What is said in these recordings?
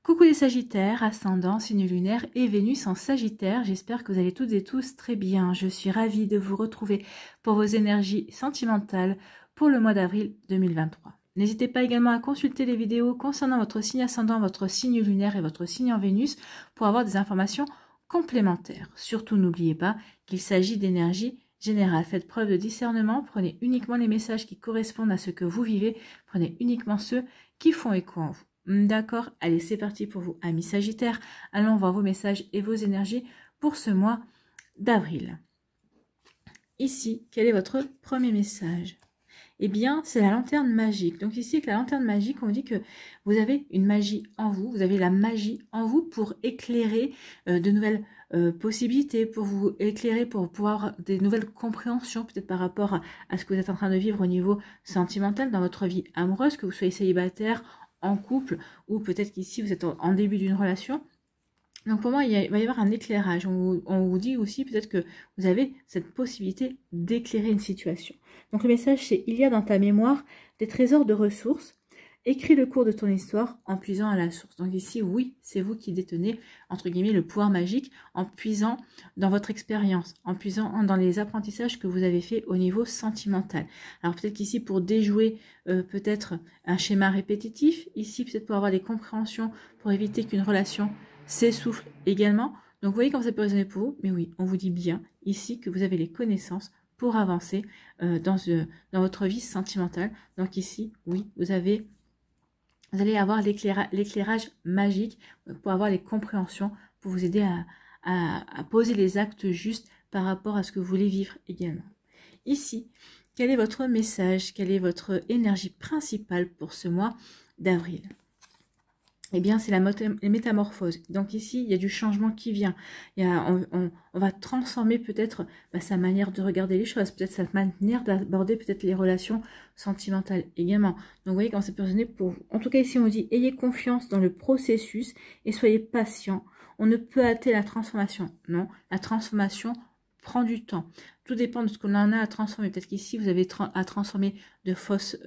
Coucou les Sagittaires, ascendant, signe lunaire et Vénus en Sagittaire. J'espère que vous allez toutes et tous très bien. Je suis ravie de vous retrouver pour vos énergies sentimentales pour le mois d'avril 2023. N'hésitez pas également à consulter les vidéos concernant votre signe ascendant, votre signe lunaire et votre signe en Vénus pour avoir des informations complémentaires. Surtout, n'oubliez pas qu'il s'agit d'énergie générale. Faites preuve de discernement, prenez uniquement les messages qui correspondent à ce que vous vivez, prenez uniquement ceux qui font écho en vous. D'accord, allez, c'est parti pour vous, amis Sagittaires. Allons voir vos messages et vos énergies pour ce mois d'avril. Ici, quel est votre premier message? Eh bien, c'est la lanterne magique. Donc ici, avec la lanterne magique, on dit que vous avez une magie en vous. Vous avez la magie en vous pour éclairer de nouvelles possibilités, pour vous éclairer, pour pouvoir avoir des nouvelles compréhensions, peut-être par rapport à ce que vous êtes en train de vivre au niveau sentimental dans votre vie amoureuse, que vous soyez célibataire, en couple, ou peut-être qu'ici vous êtes en début d'une relation. Donc pour moi, il va y avoir un éclairage. On vous dit aussi peut-être que vous avez cette possibilité d'éclairer une situation. Donc le message c'est: il y a dans ta mémoire des trésors de ressources. Écris le cours de ton histoire en puisant à la source. Donc ici, oui, c'est vous qui détenez, entre guillemets, le pouvoir magique en puisant dans votre expérience, en puisant dans les apprentissages que vous avez fait au niveau sentimental. Alors peut-être qu'ici, pour déjouer peut-être un schéma répétitif, ici peut-être pour avoir des compréhensions, pour éviter qu'une relation s'essouffle également. Donc vous voyez comment ça peut résonner pour vous, mais oui, on vous dit bien ici que vous avez les connaissances pour avancer dans votre vie sentimentale. Donc ici, oui, vous allez avoir l'éclairage magique pour avoir les compréhensions, pour vous aider à poser les actes justes par rapport à ce que vous voulez vivre également. Ici, quel est votre message? Quelle est votre énergie principale pour ce mois d'avril? Eh bien, c'est la métamorphose. Donc ici, il y a du changement qui vient. On va transformer peut-être sa manière de regarder les choses, peut-être sa manière d'aborder peut-être les relations sentimentales également. Donc vous voyez comment ça peut résonner pour vous. En tout cas, ici, on dit: ayez confiance dans le processus et soyez patient. On ne peut hâter la transformation. Non, la transformation prend du temps. Tout dépend de ce qu'on en a à transformer. Peut-être qu'ici, vous avez à transformer de fausses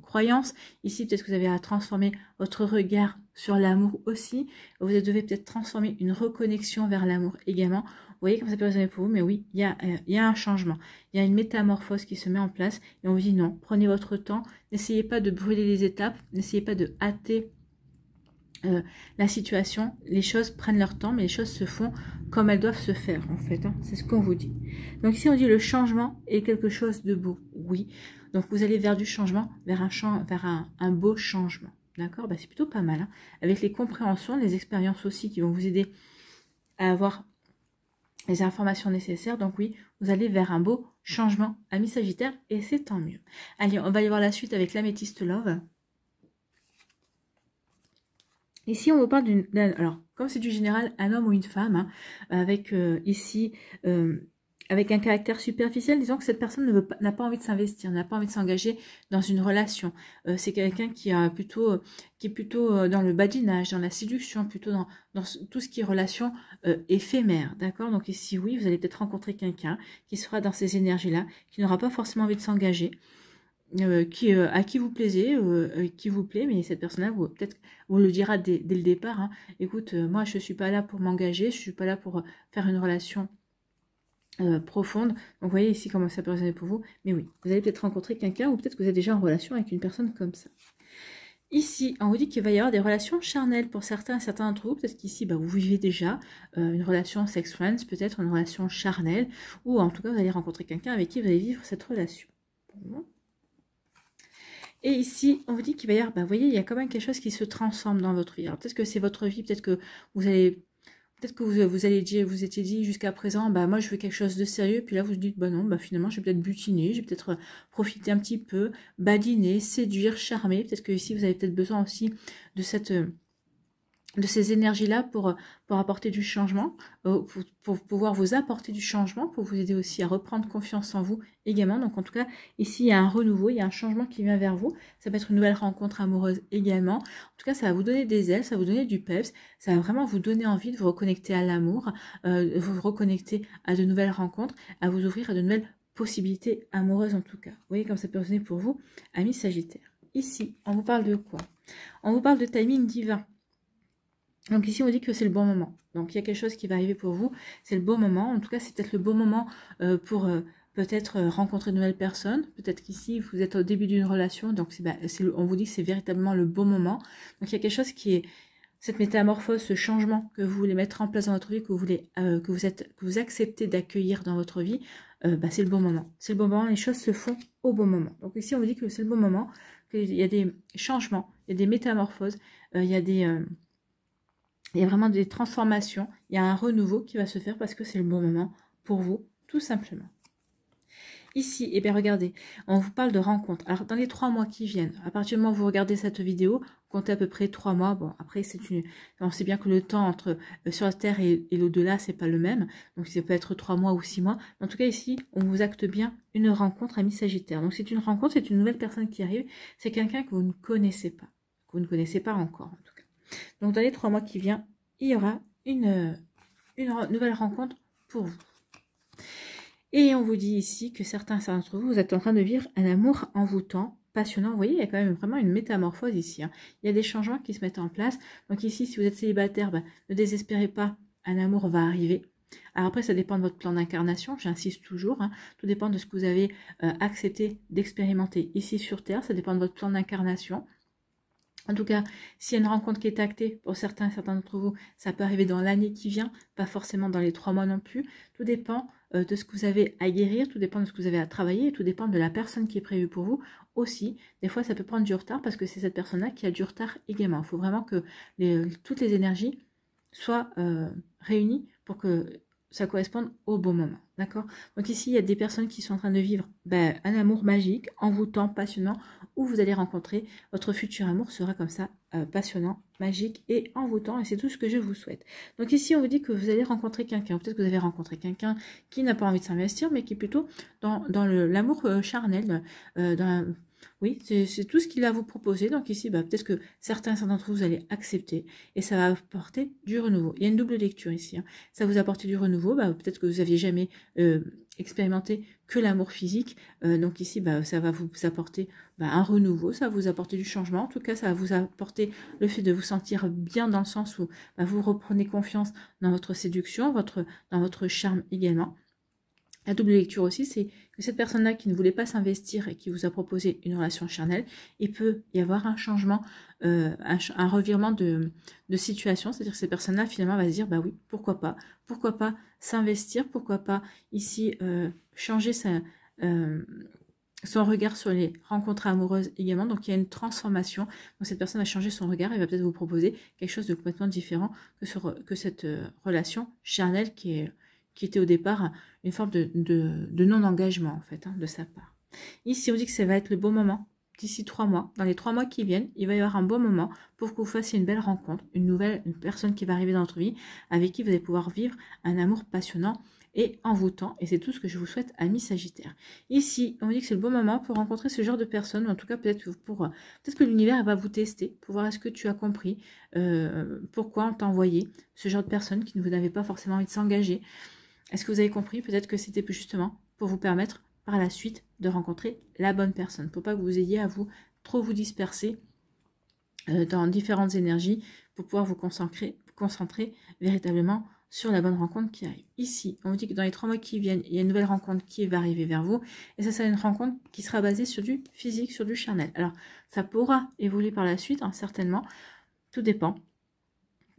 croyances. Ici, peut-être que vous avez à transformer votre regard sur l'amour aussi. Vous devez peut-être transformer une reconnexion vers l'amour également. Vous voyez comme ça peut résonner pour vous, mais oui, il y a un changement. Il y a une métamorphose qui se met en place. Et on vous dit non, prenez votre temps. N'essayez pas de brûler les étapes. N'essayez pas de hâter la situation. Les choses prennent leur temps, mais les choses se font comme elles doivent se faire en fait, hein. C'est ce qu'on vous dit. Donc ici on dit: le changement est quelque chose de beau. Oui, donc vous allez vers du changement, vers un beau changement, d'accord. C'est plutôt pas mal, hein. Avec les compréhensions, les expériences aussi qui vont vous aider à avoir les informations nécessaires. Donc oui, vous allez vers un beau changement, amis Sagittaire, et c'est tant mieux. Allez, on va y voir la suite avec l'améthyste love. Ici, on vous parle alors, comme c'est du général, un homme ou une femme, hein, avec ici, avec un caractère superficiel, disons que cette personne n'a pas envie de s'investir, n'a pas envie de s'engager dans une relation. C'est quelqu'un qui est plutôt dans le badinage, dans la séduction, plutôt dans tout ce qui est relation éphémère, d'accord. Donc ici, oui, vous allez peut-être rencontrer quelqu'un qui sera dans ces énergies-là, qui n'aura pas forcément envie de s'engager, à qui vous plaisez, qui vous plaît, mais cette personne-là, peut-être vous le dira dès le départ, hein. Écoute, moi je suis pas là pour m'engager, je suis pas là pour faire une relation profonde. Donc vous voyez ici comment ça peut résonner pour vous, mais oui, vous allez peut-être rencontrer quelqu'un, ou peut-être que vous êtes déjà en relation avec une personne comme ça. Ici, on vous dit qu'il va y avoir des relations charnelles pour certains d'entre vous. Peut-être qu'ici, vous vivez déjà une relation sex-friends, peut-être une relation charnelle, ou en tout cas, vous allez rencontrer quelqu'un avec qui vous allez vivre cette relation. Bon. Et ici, on vous dit qu'il va y avoir, vous voyez, il y a quand même quelque chose qui se transforme dans votre vie. Alors peut-être que c'est votre vie, peut-être que vous allez, vous étiez dit jusqu'à présent, moi je veux quelque chose de sérieux, puis là vous vous dites, non, finalement je vais peut-être butiner, je vais peut-être profiter un petit peu, badiner, séduire, charmer. Peut-être que ici vous avez peut-être besoin aussi de ces énergies-là pour apporter du changement, pour pouvoir vous apporter du changement, pour vous aider aussi à reprendre confiance en vous également. Donc en tout cas, ici il y a un renouveau, il y a un changement qui vient vers vous. Ça peut être une nouvelle rencontre amoureuse également. En tout cas, ça va vous donner des ailes, ça va vous donner du peps, ça va vraiment vous donner envie de vous reconnecter à l'amour, vous reconnecter à de nouvelles rencontres, à vous ouvrir à de nouvelles possibilités amoureuses en tout cas. Vous voyez comme ça peut résonner pour vous, amis Sagittaires. Ici, on vous parle de quoi? On vous parle de timing divin. Donc ici, on dit que c'est le bon moment. Donc il y a quelque chose qui va arriver pour vous. C'est le bon moment. En tout cas, c'est peut-être le bon moment pour peut-être rencontrer de nouvelles personnes. Peut-être qu'ici, vous êtes au début d'une relation. Donc on vous dit que c'est véritablement le bon moment. Donc il y a quelque chose qui est cette métamorphose, ce changement que vous voulez mettre en place dans votre vie, que vous voulez, que vous acceptez d'accueillir dans votre vie. C'est le bon moment. C'est le bon moment. Les choses se font au bon moment. Donc ici, on vous dit que c'est le bon moment. Qu'il y a des changements, il y a des métamorphoses, il y a vraiment des transformations, il y a un renouveau qui va se faire parce que c'est le bon moment pour vous, tout simplement. Ici, eh bien regardez, on vous parle de rencontres. Alors dans les 3 mois qui viennent, à partir du moment où vous regardez cette vidéo, comptez à peu près 3 mois. Bon, après on sait bien que le temps entre sur la Terre et l'au-delà, c'est pas le même. Donc ça peut être 3 mois ou 6 mois. En tout cas ici, on vous acte bien une rencontre ami Sagittaire. Donc c'est une rencontre, c'est une nouvelle personne qui arrive. C'est quelqu'un que vous ne connaissez pas, que vous ne connaissez pas encore en tout cas. Donc dans les 3 mois qui viennent, il y aura une nouvelle rencontre pour vous. Et on vous dit ici que certains d'entre vous, vous êtes en train de vivre un amour envoûtant, passionnant. Vous voyez, il y a quand même vraiment une métamorphose ici. Il y a des changements qui se mettent en place. Donc ici, si vous êtes célibataire, ne désespérez pas, un amour va arriver. Alors après, ça dépend de votre plan d'incarnation, j'insiste toujours. Tout dépend de ce que vous avez accepté d'expérimenter ici sur Terre. Ça dépend de votre plan d'incarnation. En tout cas, s'il y a une rencontre qui est actée, pour certains d'entre vous, ça peut arriver dans l'année qui vient, pas forcément dans les 3 mois non plus. Tout dépend de ce que vous avez à guérir, tout dépend de ce que vous avez à travailler, et tout dépend de la personne qui est prévue pour vous aussi. Des fois, ça peut prendre du retard parce que c'est cette personne-là qui a du retard également. Il faut vraiment que toutes les énergies soient réunies pour que ça corresponde au bon moment, d'accord? Donc ici, il y a des personnes qui sont en train de vivre un amour magique, envoûtant, passionnant, où vous allez rencontrer votre futur amour sera comme ça, passionnant, magique et envoûtant, et c'est tout ce que je vous souhaite. Donc ici, on vous dit que vous allez rencontrer quelqu'un, peut-être que vous avez rencontré quelqu'un qui n'a pas envie de s'investir, mais qui est plutôt dans l'amour charnel, oui, c'est tout ce qu'il a à vous proposer. Donc ici, peut-être que certains d'entre vous allez accepter et ça va apporter du renouveau. Il y a une double lecture ici. Ça vous apporte du renouveau. Peut-être que vous n'aviez jamais expérimenté que l'amour physique. Donc ici, ça va vous apporter un renouveau. Ça va vous apporter du changement. En tout cas, ça va vous apporter le fait de vous sentir bien dans le sens où vous reprenez confiance dans votre séduction, dans votre charme également. La double lecture aussi, c'est que cette personne-là qui ne voulait pas s'investir et qui vous a proposé une relation charnelle, il peut y avoir un changement, un revirement de situation. C'est-à-dire que cette personne-là, finalement, va se dire, oui, pourquoi pas s'investir, pourquoi pas ici changer son regard sur les rencontres amoureuses également. Donc, il y a une transformation. Donc, cette personne va changer son regard et va peut-être vous proposer quelque chose de complètement différent que cette relation charnelle qui était au départ une forme de non-engagement, en fait, de sa part. Ici, on dit que ça va être le bon moment. D'ici 3 mois, dans les 3 mois qui viennent, il va y avoir un bon moment pour que vous fassiez une belle rencontre, une personne qui va arriver dans votre vie, avec qui vous allez pouvoir vivre un amour passionnant et envoûtant. Et c'est tout ce que je vous souhaite, amis Sagittaires. Ici, on dit que c'est le bon moment pour rencontrer ce genre de personne, ou en tout cas peut-être que l'univers va vous tester, pour voir est-ce que tu as compris pourquoi on t'a envoyé ce genre de personne qui ne vous n'avez pas forcément envie de s'engager. Est-ce que vous avez compris? Peut-être que c'était justement pour vous permettre par la suite de rencontrer la bonne personne. Pour pas que vous ayez à trop vous disperser dans différentes énergies pour pouvoir vous concentrer véritablement sur la bonne rencontre qui arrive. Ici, on vous dit que dans les 3 mois qui viennent, il y a une nouvelle rencontre qui va arriver vers vous. Et ça sera une rencontre qui sera basée sur du physique, sur du charnel. Alors, ça pourra évoluer par la suite, certainement. Tout dépend.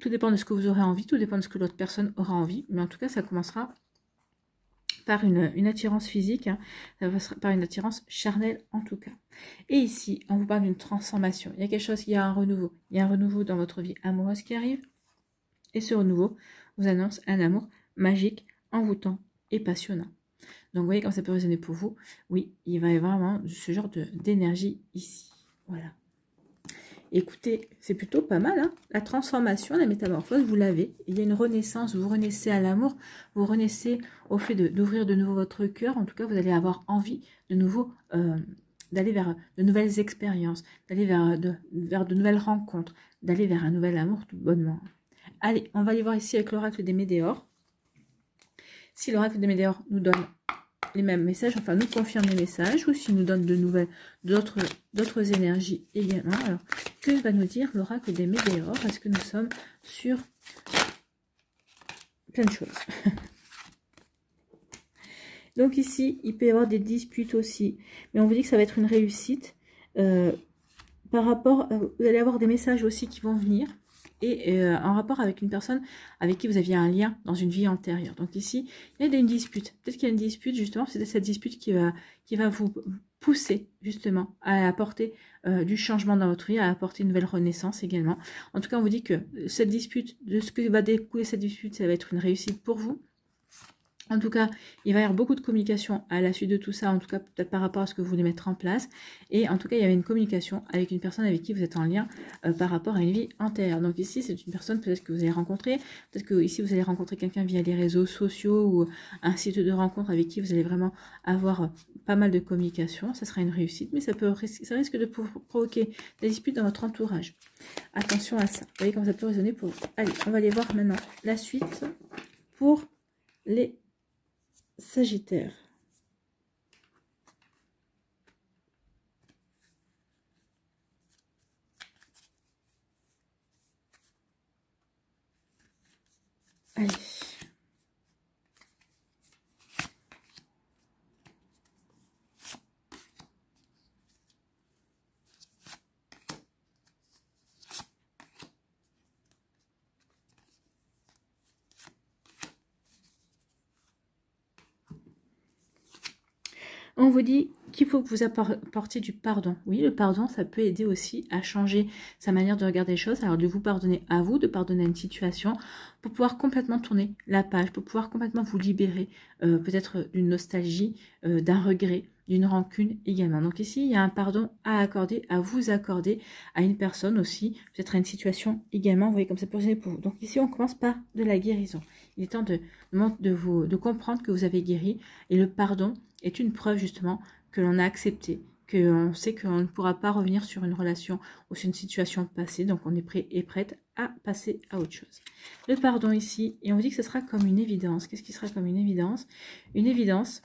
Tout dépend de ce que vous aurez envie, tout dépend de ce que l'autre personne aura envie. Mais en tout cas, ça commencera par une attirance physique, ça passera par une attirance charnelle en tout cas. Et ici, on vous parle d'une transformation. Il y a quelque chose, il y a un renouveau. Il y a un renouveau dans votre vie amoureuse qui arrive. Et ce renouveau vous annonce un amour magique, envoûtant et passionnant. Donc vous voyez comme ça peut résonner pour vous. Oui, il va y avoir vraiment ce genre d'énergie ici. Voilà. Écoutez, c'est plutôt pas mal, La transformation, la métamorphose, vous l'avez. Il y a une renaissance, vous renaissez à l'amour, vous renaissez au fait d'ouvrir de nouveau votre cœur. En tout cas, vous allez avoir envie de nouveau d'aller vers de nouvelles expériences, d'aller vers de nouvelles rencontres, d'aller vers un nouvel amour tout bonnement. Allez, on va aller voir ici avec l'oracle des Médéors. Si l'oracle des Médéors nous donne les mêmes messages, enfin nous confirme les messages, ou s'il nous donne de nouvelles, d'autres énergies également. Alors, que va nous dire l'oracle des météores? Est-ce que nous sommes sur plein de choses? Donc ici, il peut y avoir des disputes aussi, mais on vous dit que ça va être une réussite. Par rapport, vous allez avoir des messages aussi qui vont venir, et en rapport avec une personne avec qui vous aviez un lien dans une vie antérieure. Donc ici, il y a une dispute. Peut-être qu'il y a une dispute, justement, c'est cette dispute qui va vous pousser, justement, à apporter du changement dans votre vie, à apporter une nouvelle renaissance également. En tout cas, on vous dit que cette dispute, de ce que va découler cette dispute, ça va être une réussite pour vous. En tout cas, il va y avoir beaucoup de communication à la suite de tout ça, en tout cas peut-être par rapport à ce que vous voulez mettre en place. Et en tout cas, il y avait une communication avec une personne avec qui vous êtes en lien par rapport à une vie antérieure. Donc ici, c'est une personne peut-être que vous allez rencontrer, peut-être que ici vous allez rencontrer quelqu'un via les réseaux sociaux ou un site de rencontre avec qui vous allez vraiment avoir pas mal de communication. Ça sera une réussite, mais ça risque de provoquer des disputes dans votre entourage. Attention à ça. Vous voyez comment ça peut résonner pour vous. Allez, on va aller voir maintenant la suite pour les Sagittaire. Allez. On vous dit qu'il faut que vous apportiez du pardon. Oui, le pardon, ça peut aider aussi à changer sa manière de regarder les choses. Alors, de vous pardonner à vous, de pardonner à une situation, pour pouvoir complètement tourner la page, pour pouvoir complètement vous libérer peut-être d'une nostalgie, d'un regret, d'une rancune également. Donc ici, il y a un pardon à accorder, à vous accorder à une personne aussi, peut-être à une situation également. Vous voyez comme ça peut être pour vous. Donc ici, on commence par de la guérison. Il est temps de comprendre que vous avez guéri, et le pardon est une preuve justement que l'on a accepté, qu'on sait qu'on ne pourra pas revenir sur une relation ou sur une situation passée, donc on est prêt et prête à passer à autre chose. Le pardon ici, et on vous dit que ce sera comme une évidence. Qu'est-ce qui sera comme une évidence? Une évidence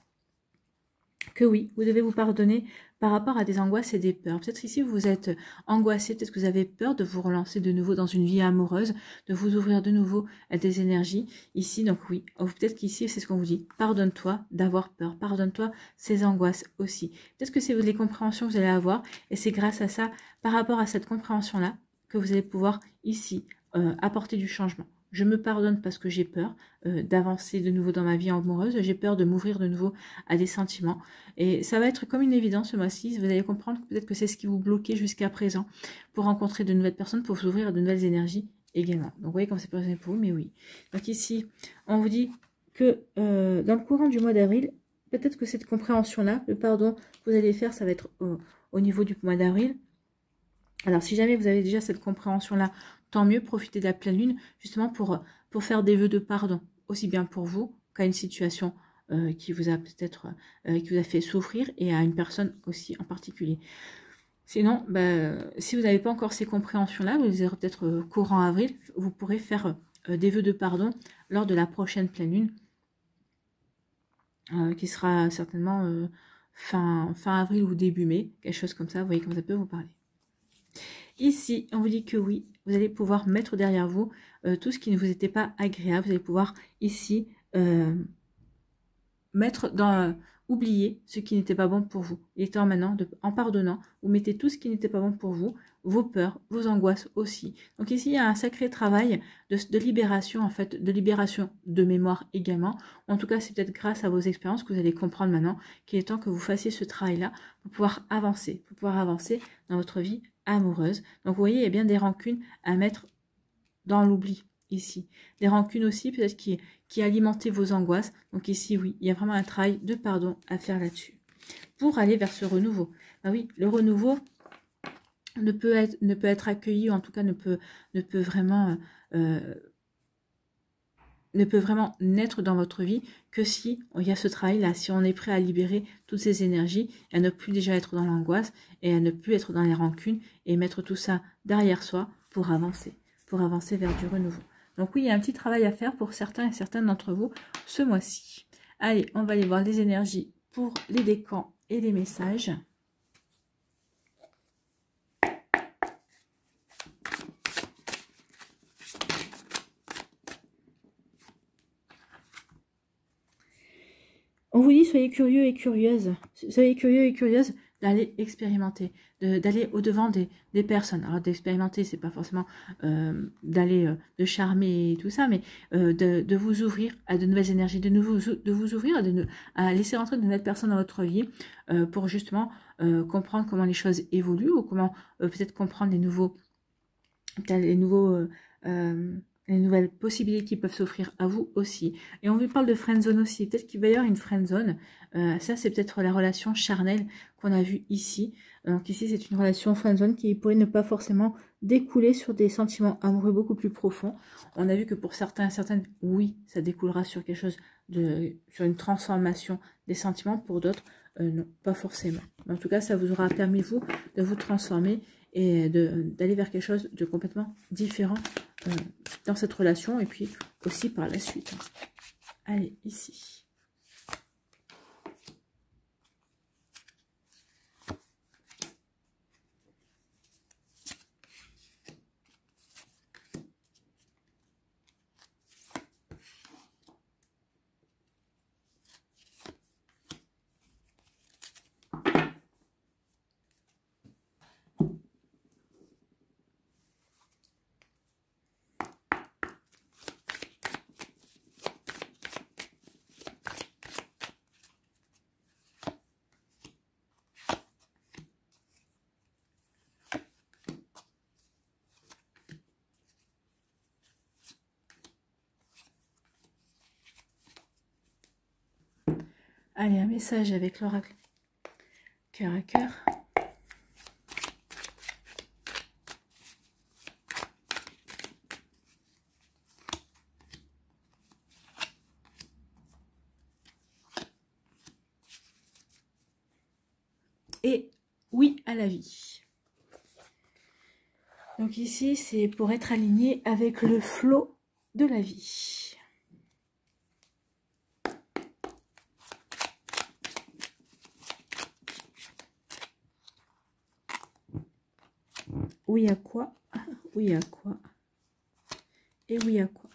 que oui, vous devez vous pardonner par rapport à des angoisses et des peurs. Peut-être ici, vous êtes angoissé, peut-être que vous avez peur de vous relancer de nouveau dans une vie amoureuse, de vous ouvrir de nouveau à des énergies. Ici, donc oui, peut-être qu'ici, c'est ce qu'on vous dit. Pardonne-toi d'avoir peur. Pardonne-toi ces angoisses aussi. Peut-être que c'est les compréhensions que vous allez avoir, et c'est grâce à ça, par rapport à cette compréhension-là, que vous allez pouvoir ici apporter du changement. Je me pardonne parce que j'ai peur d'avancer de nouveau dans ma vie amoureuse. J'ai peur de m'ouvrir de nouveau à des sentiments. Et ça va être comme une évidence ce mois-ci. Vous allez comprendre peut-être que c'est ce qui vous bloquait jusqu'à présent pour rencontrer de nouvelles personnes, pour vous ouvrir à de nouvelles énergies également. Donc vous voyez comment c'est possible pour vous, mais oui. Donc ici, on vous dit que dans le courant du mois d'avril, peut-être que cette compréhension-là, le pardon que vous allez faire, ça va être au niveau du mois d'avril. Alors, si jamais vous avez déjà cette compréhension-là, tant mieux, profitez de la pleine lune, justement pour faire des vœux de pardon, aussi bien pour vous qu'à une situation qui vous a peut-être qui vous a fait souffrir, et à une personne aussi en particulier. Sinon, si vous n'avez pas encore ces compréhensions-là, vous aurez peut-être courant avril, vous pourrez faire des vœux de pardon lors de la prochaine pleine lune, qui sera certainement fin avril ou début mai, quelque chose comme ça. Vous voyez comme ça peut vous parler. Ici, on vous dit que oui, vous allez pouvoir mettre derrière vous tout ce qui ne vous était pas agréable. Vous allez pouvoir ici oublier ce qui n'était pas bon pour vous. Il est temps maintenant, en pardonnant, vous mettez tout ce qui n'était pas bon pour vous, vos peurs, vos angoisses aussi. Donc ici, il y a un sacré travail de libération, en fait, de libération de mémoire également. En tout cas, c'est peut-être grâce à vos expériences que vous allez comprendre maintenant qu'il est temps que vous fassiez ce travail-là pour pouvoir avancer dans votre vie amoureuse. Donc vous voyez, il y a bien des rancunes à mettre dans l'oubli ici. Des rancunes aussi peut-être qui alimentaient vos angoisses. Donc ici, oui, il y a vraiment un travail de pardon à faire là-dessus. Pour aller vers ce renouveau. Ah oui, le renouveau ne peut être accueilli, ou en tout cas ne peut vraiment naître dans votre vie que si il y a ce travail-là, si on est prêt à libérer toutes ces énergies, et à ne plus déjà être dans l'angoisse, et à ne plus être dans les rancunes, et mettre tout ça derrière soi pour avancer vers du renouveau. Donc oui, il y a un petit travail à faire pour certains et certaines d'entre vous ce mois-ci. Allez, on va aller voir les énergies pour les décans et les messages. On vous dit, soyez curieux et curieuse. Soyez curieux et curieuse d'aller expérimenter, d'aller au-devant des personnes. Alors, d'expérimenter, c'est pas forcément d'aller, de charmer et tout ça, mais de vous ouvrir à de nouvelles énergies, de vous ouvrir à laisser rentrer de nouvelles personnes dans votre vie pour justement comprendre comment les choses évoluent ou comment peut-être comprendre les nouvelles possibilités qui peuvent s'offrir à vous aussi. Et on vous parle de friendzone aussi. Peut-être qu'il va y avoir une friendzone. Ça, c'est peut-être la relation charnelle qu'on a vue ici. Donc ici, c'est une relation friendzone qui pourrait ne pas forcément découler sur des sentiments amoureux beaucoup plus profonds. On a vu que pour certains et certaines, oui, ça découlera sur quelque chose sur une transformation des sentiments. Pour d'autres, non, pas forcément. Mais en tout cas, ça vous aura permis, vous, de vous transformer et d'aller vers quelque chose de complètement différent dans cette relation et puis aussi par la suite. Allez, ici. Allez, un message avec l'oracle cœur à cœur. Et oui à la vie. Donc ici, c'est pour être aligné avec le flot de la vie. Oui à quoi? Oui à quoi? Et oui à quoi?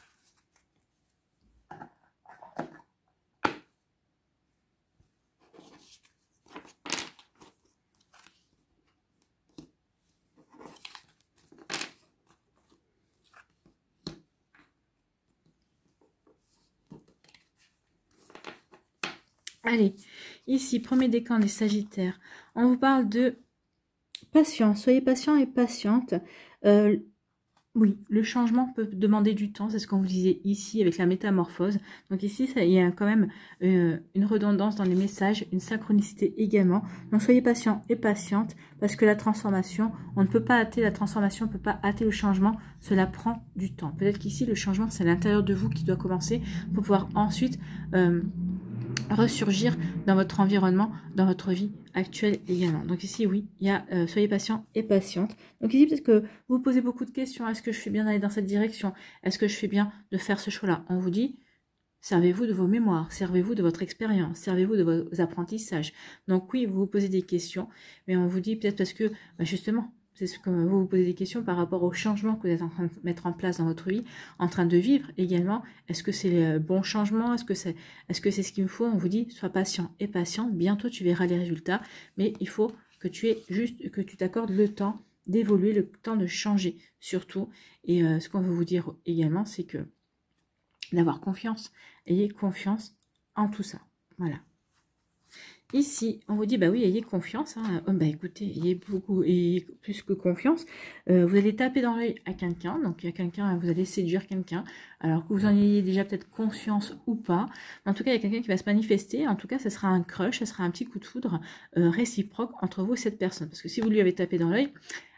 Allez, ici, premier décan des Sagittaires. On vous parle de patience. Soyez patient et patiente. Oui, le changement peut demander du temps. C'est ce qu'on vous disait ici avec la métamorphose. Donc ici, il y a quand même une redondance dans les messages, une synchronicité également. Donc soyez patient et patiente parce que la transformation, on ne peut pas hâter la transformation, on ne peut pas hâter le changement. Cela prend du temps. Peut-être qu'ici, le changement, c'est à l'intérieur de vous qui doit commencer pour pouvoir ensuite ressurgir dans votre environnement, dans votre vie actuelle également. Donc ici, oui, il y a soyez patient et patiente. Donc ici, peut-être que vous vous posez beaucoup de questions. Est-ce que je fais bien d'aller dans cette direction? Est-ce que je fais bien de faire ce choix-là? On vous dit, servez-vous de vos mémoires, servez-vous de votre expérience, servez-vous de vos apprentissages. Donc oui, vous vous posez des questions, mais on vous dit peut-être parce que, justement, c'est ce que vous vous posez des questions par rapport au changement que vous êtes en train de mettre en place dans votre vie, en train de vivre également. Est-ce que c'est le bon changement? Est-ce que c'est ce qu'il me faut? On vous dit, sois patient et patiente. Bientôt, tu verras les résultats. Mais il faut que que tu t'accordes le temps d'évoluer, le temps de changer surtout. Et ce qu'on veut vous dire également, c'est que d'avoir confiance. Ayez confiance en tout ça. Voilà. Ici, on vous dit, bah oui, ayez confiance. Hein. Bah écoutez, ayez plus que confiance. Vous allez taper dans l'œil à quelqu'un. Donc, il y a quelqu'un, vous allez séduire quelqu'un. Alors que vous en ayez déjà peut-être conscience ou pas. En tout cas, il y a quelqu'un qui va se manifester. En tout cas, ce sera un crush, ce sera un petit coup de foudre réciproque entre vous et cette personne. Parce que si vous lui avez tapé dans l'œil,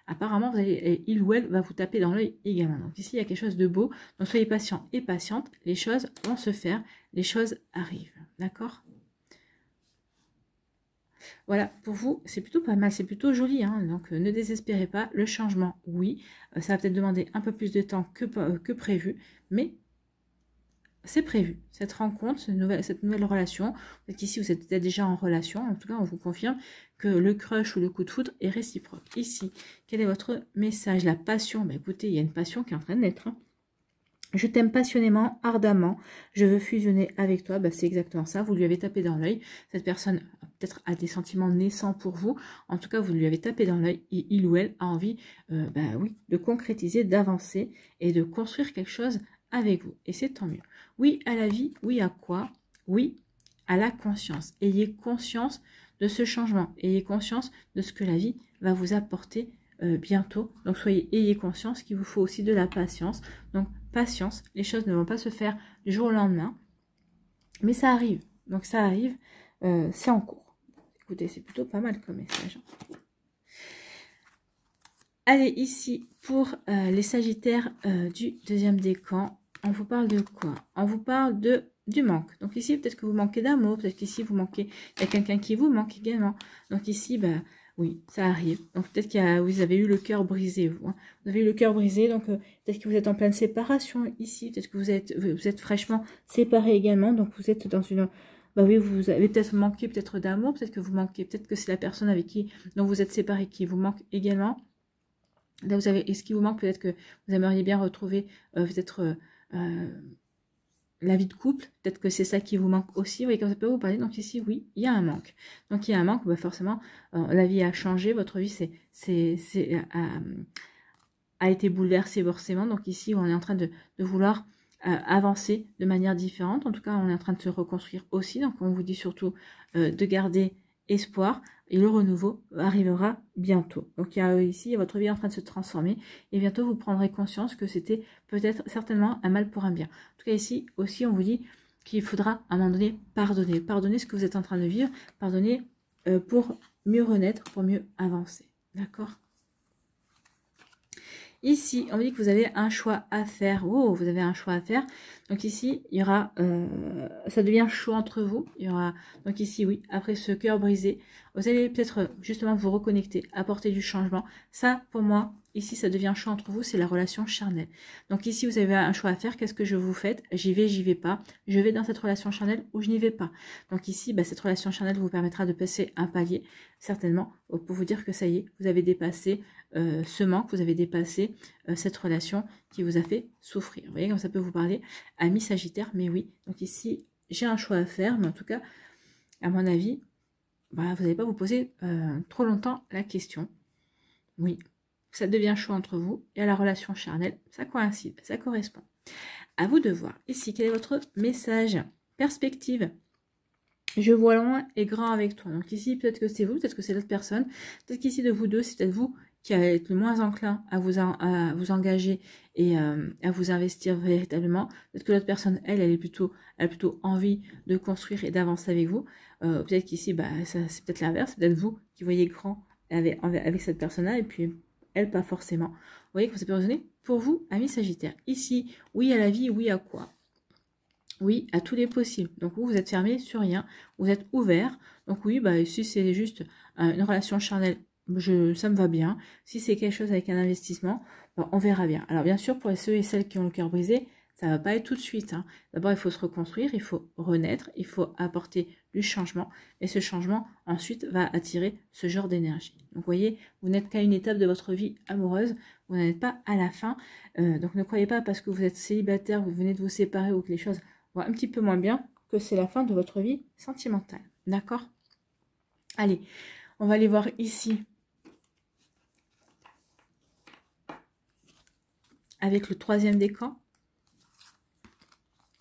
apparemment, il ou elle va vous taper dans l'œil également. Donc ici, il y a quelque chose de beau. Donc soyez patient et patiente. Les choses vont se faire. Les choses arrivent. D'accord ? Voilà, pour vous, c'est plutôt pas mal, c'est plutôt joli, hein, donc ne désespérez pas. Le changement, oui, ça va peut-être demander un peu plus de temps que prévu, mais c'est prévu. Cette rencontre, cette nouvelle relation, peut-être qu'ici vous êtes peut-être déjà en relation, en tout cas on vous confirme que le crush ou le coup de foudre est réciproque. Ici, quel est votre message? La passion, bah, écoutez, il y a une passion qui est en train de naître. Hein. Je t'aime passionnément, ardemment, je veux fusionner avec toi, bah, c'est exactement ça, vous lui avez tapé dans l'œil, cette personne peut-être a des sentiments naissants pour vous, en tout cas vous lui avez tapé dans l'œil, et il ou elle a envie bah, oui, de concrétiser, d'avancer et de construire quelque chose avec vous, et c'est tant mieux. Oui à la vie, oui à quoi? Oui à la conscience, ayez conscience de ce changement, ayez conscience de ce que la vie va vous apporter bientôt, donc ayez conscience qu'il vous faut aussi de la patience, donc patience, les choses ne vont pas se faire du jour au lendemain, mais ça arrive, donc ça arrive, c'est en cours. Écoutez, c'est plutôt pas mal comme message. Allez, ici, pour les sagittaires du deuxième décan, on vous parle de quoi? On vous parle du manque. Donc ici, peut-être que vous manquez d'amour, peut-être qu'ici, vous manquez, il y a quelqu'un qui vous manque également. Donc ici, bah, oui, ça arrive. Donc peut-être que vous avez eu le cœur brisé, vous. Hein. Vous avez eu le cœur brisé, donc peut-être que vous êtes en pleine séparation ici, peut-être que vous êtes fraîchement séparés également, donc vous êtes dans une... Bah oui, vous avez peut-être manqué peut-être d'amour, peut-être que vous manquez, peut-être que c'est la personne avec qui, dont vous êtes séparés qui vous manque également. Là, vous avez, et ce qui vous manque, peut-être que vous aimeriez bien retrouver peut-être la vie de couple, peut-être que c'est ça qui vous manque aussi, vous voyez, comme ça peut vous parler, donc ici, oui, il y a un manque. Donc, il y a un manque, bah forcément, la vie a changé, votre vie a été bouleversée forcément, donc ici, on est en train de vouloir avancer de manière différente, en tout cas, on est en train de se reconstruire aussi, donc on vous dit surtout de garder espoir, et le renouveau arrivera bientôt. Donc il y a ici votre vie est en train de se transformer et bientôt vous prendrez conscience que c'était peut-être certainement un mal pour un bien. En tout cas ici aussi on vous dit qu'il faudra à un moment donné pardonner. Pardonner ce que vous êtes en train de vivre, pardonner pour mieux renaître, pour mieux avancer. D'accord ? Ici, on vous dit que vous avez un choix à faire. Oh, vous avez un choix à faire. Donc ici, il y aura, ça devient chaud entre vous. Il y aura, donc ici, oui, après ce cœur brisé, vous allez peut-être justement vous reconnecter, apporter du changement. Ça, pour moi, ici, ça devient chaud entre vous, c'est la relation charnelle. Donc ici, vous avez un choix à faire. Qu'est-ce que je vous faites? J'y vais pas. Je vais dans cette relation charnelle ou je n'y vais pas. Donc ici, bah, cette relation charnelle vous permettra de passer un palier, certainement, pour vous dire que ça y est, vous avez dépassé ce manque, vous avez dépassé cette relation qui vous a fait souffrir. Vous voyez comme ça peut vous parler, ami Sagittaire, mais oui. Donc ici, j'ai un choix à faire, mais en tout cas, à mon avis, bah, vous n'allez pas vous poser trop longtemps la question. Oui, ça devient chaud entre vous et à la relation charnelle, ça coïncide, ça correspond. À vous de voir. Ici, quel est votre message? Perspective. Je vois loin et grand avec toi. Donc ici, peut-être que c'est vous, peut-être que c'est l'autre personne. Peut-être qu'ici, de vous deux, c'est peut-être vous qui allez être le moins enclin à vous engager et à vous investir véritablement. Peut-être que l'autre personne, elle a plutôt envie de construire et d'avancer avec vous. Peut-être qu'ici, bah, c'est peut-être l'inverse. Peut-être vous qui voyez grand avec cette personne-là et puis elle, pas forcément. Vous voyez que ça peut résonner pour vous, amis Sagittaire. Ici, oui à la vie, oui à quoi? Oui, à tous les possibles. Donc vous êtes fermé sur rien, vous êtes ouvert. Donc oui, bah si c'est juste une relation charnelle, ça me va bien. Si c'est quelque chose avec un investissement, bah, on verra bien. Alors bien sûr, pour ceux et celles qui ont le cœur brisé, ça va pas être tout de suite. Hein. D'abord, il faut se reconstruire, il faut renaître, il faut apporter du changement. Et ce changement, ensuite, va attirer ce genre d'énergie. Donc vous voyez, vous n'êtes qu'à une étape de votre vie amoureuse, vous n'êtes pas à la fin. Donc ne croyez pas parce que vous êtes célibataire, vous venez de vous séparer ou que les choses un petit peu moins bien, que c'est la fin de votre vie sentimentale. D'accord? Allez, on va aller voir ici avec le troisième décan.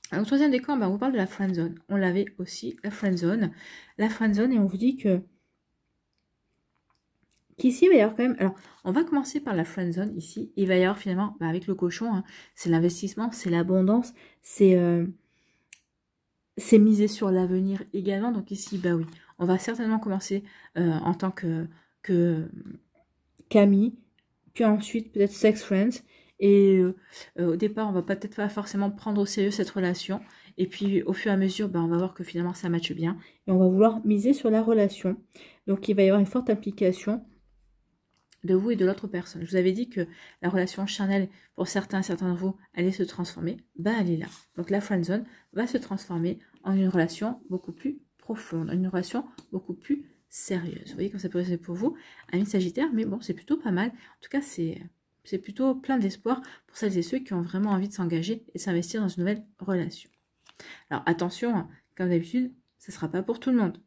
Alors, le troisième décan, ben, on vous parle de la friendzone. On l'avait aussi, la friendzone. La friendzone, et on vous dit que qu'ici, il va y avoir quand même... Alors, on va commencer par la friendzone, ici. Il va y avoir finalement, ben, avec le cochon, hein, c'est l'investissement, c'est l'abondance, c'est miser sur l'avenir également. Donc ici, bah oui, on va certainement commencer en tant que Camille, puis ensuite peut-être sex friends. Et au départ, on va peut-être pas forcément prendre au sérieux cette relation. Et puis au fur et à mesure, bah, on va voir que finalement ça matche bien. Et on va vouloir miser sur la relation. Donc il va y avoir une forte implication de vous et de l'autre personne. Je vous avais dit que la relation charnelle, pour certains d'entre vous, allait se transformer. Ben, elle est là. Donc, la friendzone va se transformer en une relation beaucoup plus profonde, en une relation beaucoup plus sérieuse. Vous voyez comme ça peut rester pour vous, ami Sagittaire, mais bon, c'est plutôt pas mal. En tout cas, c'est plutôt plein d'espoir pour celles et ceux qui ont vraiment envie de s'engager et s'investir dans une nouvelle relation. Alors, attention, hein, comme d'habitude, ce ne sera pas pour tout le monde.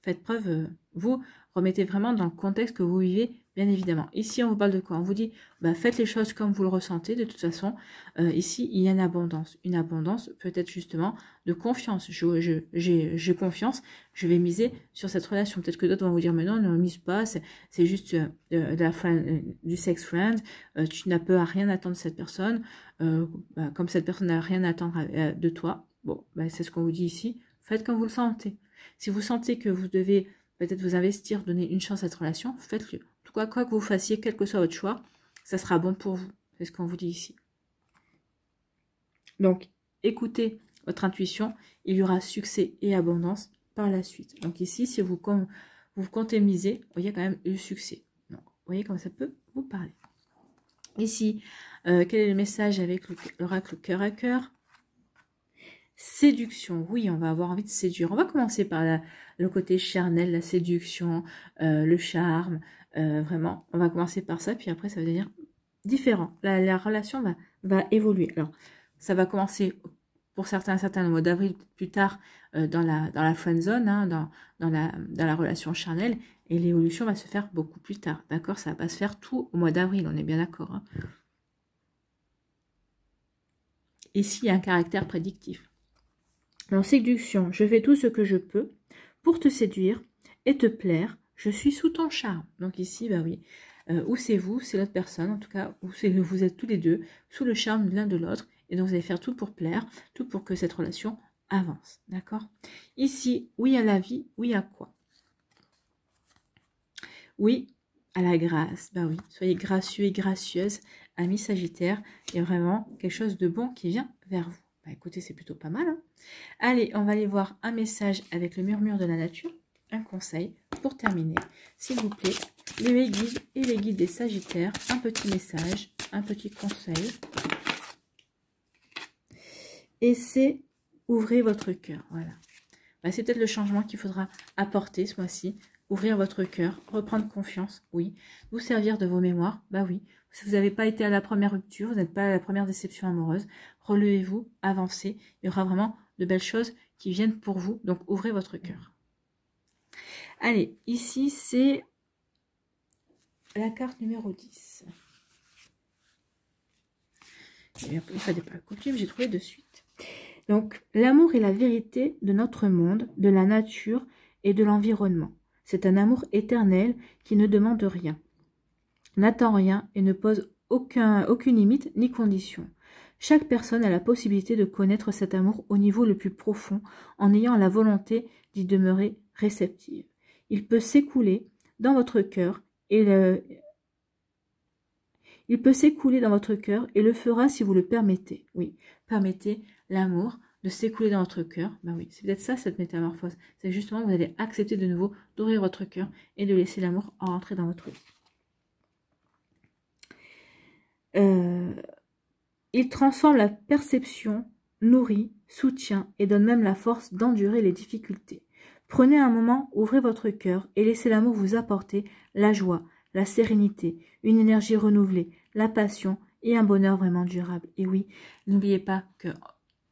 Faites preuve, vous remettez vraiment dans le contexte que vous vivez, bien évidemment. Ici, on vous parle de quoi? On vous dit, bah, faites les choses comme vous le ressentez. De toute façon, ici, il y a une abondance. Une abondance peut-être justement de confiance. J'ai confiance, je vais miser sur cette relation. Peut-être que d'autres vont vous dire, mais non, ne mise pas, c'est juste du sex friend. Tu n'as peur à rien attendre de cette personne. Bah, comme cette personne n'a rien à attendre de toi. Bon, bah, c'est ce qu'on vous dit ici. Faites comme vous le sentez. Si vous sentez que vous devez peut-être vous investir, donner une chance à cette relation, faites-le. En tout cas, quoi que vous fassiez, quel que soit votre choix, ça sera bon pour vous. C'est ce qu'on vous dit ici. Donc, écoutez votre intuition, il y aura succès et abondance par la suite. Donc ici, si vous comptez miser, il y a quand même eu succès. Donc, vous voyez comment ça peut vous parler. Ici, quel est le message avec l'oracle cœur à cœur? Séduction, oui, on va avoir envie de séduire. On va commencer par le côté charnel, la séduction, le charme, vraiment. On va commencer par ça, puis après, ça va devenir différent. La relation va évoluer. Alors, ça va commencer pour certains au mois d'avril, plus tard, dans la friend zone, hein, dans la relation charnelle, et l'évolution va se faire beaucoup plus tard, d'accord? Ça va pas se faire tout au mois d'avril, on est bien d'accord. Hein. Ici, il y a un caractère prédictif. En séduction, je fais tout ce que je peux pour te séduire et te plaire. Je suis sous ton charme. Donc ici, bah oui, ou c'est vous, c'est l'autre personne, en tout cas, ou vous êtes tous les deux sous le charme l'un de l'autre. Et donc vous allez faire tout pour plaire, tout pour que cette relation avance. D'accord? Ici, oui à la vie, oui à quoi? Oui à la grâce. Bah oui, soyez gracieux et gracieuse, amis Sagittaire. Il y a vraiment quelque chose de bon qui vient vers vous. Bah écoutez, c'est plutôt pas mal. Hein. Allez, on va aller voir un message avec le murmure de la nature. Un conseil pour terminer. S'il vous plaît, les guides et les guides des Sagittaires. Un petit message, un petit conseil. Et c'est ouvrez votre cœur. Voilà. Bah, c'est peut-être le changement qu'il faudra apporter ce mois-ci. Ouvrir votre cœur, reprendre confiance, oui. Vous servir de vos mémoires, bah oui. Si vous n'avez pas été à la première rupture, vous n'êtes pas à la première déception amoureuse, relevez-vous, avancez. Il y aura vraiment de belles choses qui viennent pour vous. Donc, ouvrez votre cœur. Allez, ici, c'est la carte numéro 10. Une fois n'est pas la coutume, j'ai trouvé de suite. Donc, l'amour est la vérité de notre monde, de la nature et de l'environnement. C'est un amour éternel qui ne demande rien, n'attend rien et ne pose aucune limite ni condition. Chaque personne a la possibilité de connaître cet amour au niveau le plus profond en ayant la volonté d'y demeurer réceptive. Il peut s'écouler dans votre cœur et le fera si vous le permettez. Oui, permettez l'amour de s'écouler dans votre cœur. Ben oui, c'est peut-être ça cette métamorphose. C'est justement que vous allez accepter de nouveau d'ouvrir votre cœur et de laisser l'amour rentrer dans votre vie. Il transforme la perception, nourrit, soutient et donne même la force d'endurer les difficultés. Prenez un moment, ouvrez votre cœur et laissez l'amour vous apporter la joie, la sérénité, une énergie renouvelée, la passion et un bonheur vraiment durable. Et oui, n'oubliez pas que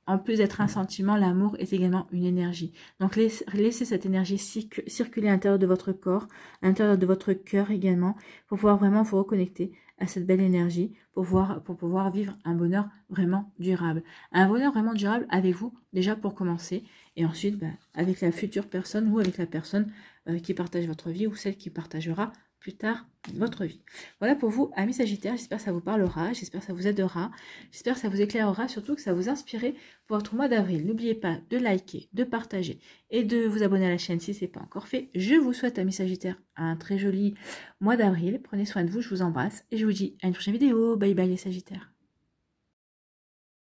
en plus d'être un sentiment, l'amour est également une énergie. Donc laissez cette énergie circuler à l'intérieur de votre corps, à l'intérieur de votre cœur également, pour pouvoir vraiment vous reconnecter à cette belle énergie, pour pouvoir vivre un bonheur vraiment durable. Un bonheur vraiment durable avec vous, déjà pour commencer, et ensuite avec la future personne ou avec la personne qui partage votre vie ou celle qui partagera plus tard votre vie. Voilà pour vous, amis Sagittaires, j'espère que ça vous parlera, j'espère que ça vous aidera, j'espère que ça vous éclairera, surtout que ça vous inspirera pour votre mois d'avril. N'oubliez pas de liker, de partager et de vous abonner à la chaîne si ce n'est pas encore fait. Je vous souhaite, amis Sagittaires, un très joli mois d'avril. Prenez soin de vous, je vous embrasse et je vous dis à une prochaine vidéo. Bye bye les Sagittaires.